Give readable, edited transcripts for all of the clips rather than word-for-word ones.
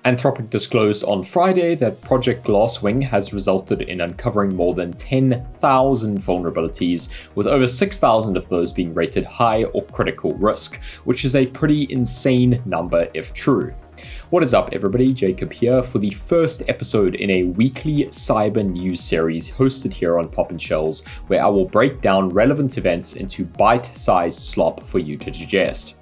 Anthropic disclosed on Friday that Project Glasswing has resulted in uncovering more than 10,000 vulnerabilities, with over 6,000 of those being rated high or critical risk, which is a pretty insane number if true. What is up everybody, Jacob here for the first episode in a weekly cyber news series hosted here on Pop and Shells, where I will break down relevant events into bite-sized slop for you to digest.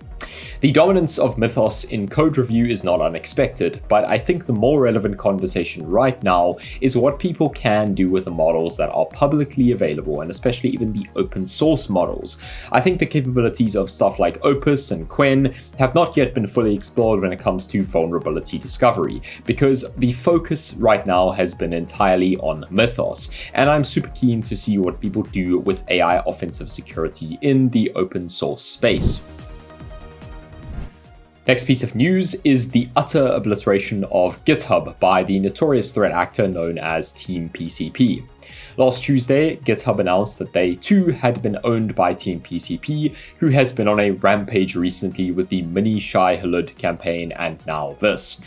The dominance of Mythos in code review is not unexpected, but I think the more relevant conversation right now is what people can do with the models that are publicly available, and especially even the open source models. I think the capabilities of stuff like Opus and Quen have not yet been fully explored when it comes to vulnerability discovery, because the focus right now has been entirely on Mythos, and I'm super keen to see what people do with AI offensive security in the open source space. Next piece of news is the utter obliteration of GitHub by the notorious threat actor known as Team PCP. Last Tuesday, GitHub announced that they too had been owned by Team PCP, who has been on a rampage recently with the Mini Shai Halud campaign and now this.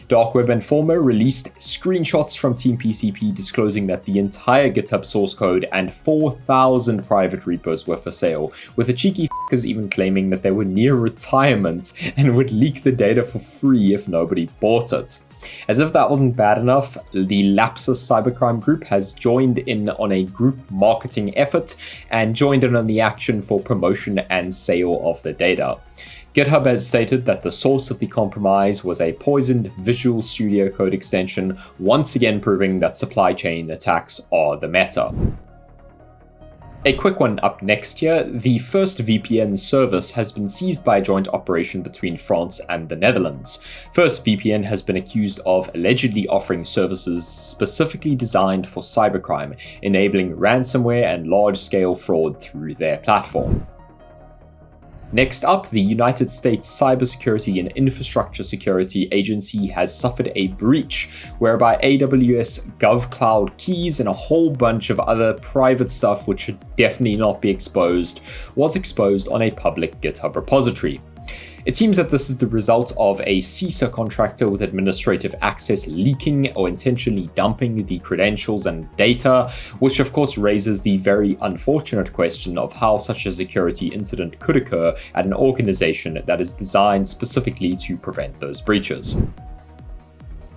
Dark Web Informer released screenshots from Team PCP disclosing that the entire GitHub source code and 4,000 private repos were for sale, with the cheeky f***ers even claiming that they were near retirement and would leak the data for free if nobody bought it. As if that wasn't bad enough, the Lapsus cybercrime group has joined in on a group marketing effort and joined in on the action for promotion and sale of the data. GitHub has stated that the source of the compromise was a poisoned Visual Studio Code extension, once again proving that supply chain attacks are the meta. A quick one up next here, the FirstVPN service has been seized by a joint operation between France and the Netherlands. FirstVPN has been accused of allegedly offering services specifically designed for cybercrime, enabling ransomware and large-scale fraud through their platform. Next up, the United States Cybersecurity and Infrastructure Security Agency has suffered a breach whereby AWS GovCloud keys and a whole bunch of other private stuff which should definitely not be exposed was exposed on a public GitHub repository. It seems that this is the result of a CISA contractor with administrative access leaking or intentionally dumping the credentials and data, which of course raises the very unfortunate question of how such a security incident could occur at an organization that is designed specifically to prevent those breaches.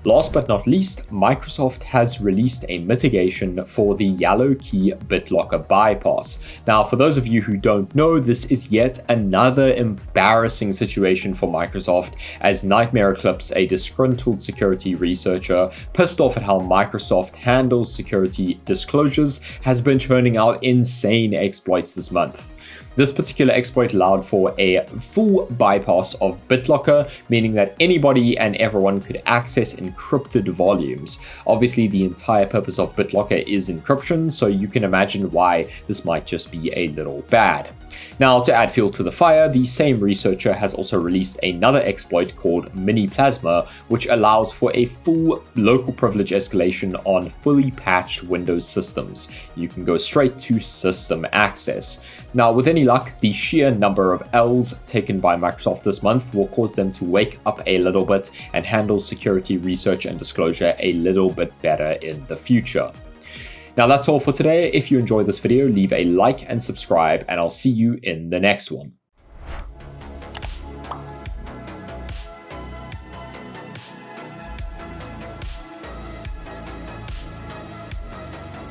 Last but not least, Microsoft has released a mitigation for the Yellow Key BitLocker bypass. Now, for those of you who don't know, this is yet another embarrassing situation for Microsoft, as Nightmare Eclipse, a disgruntled security researcher, pissed off at how Microsoft handles security disclosures, has been churning out insane exploits this month. This particular exploit allowed for a full bypass of BitLocker, meaning that anybody and everyone could access encrypted volumes. Obviously, the entire purpose of BitLocker is encryption, so you can imagine why this might just be a little bad. Now, to add fuel to the fire, the same researcher has also released another exploit called Mini Plasma, which allows for a full local privilege escalation on fully patched Windows systems. You can go straight to system access. Now, with any luck, the sheer number of L's taken by Microsoft this month will cause them to wake up a little bit and handle security research and disclosure a little bit better in the future. Now that's all for today. If you enjoyed this video, leave a like and subscribe, and I'll see you in the next one.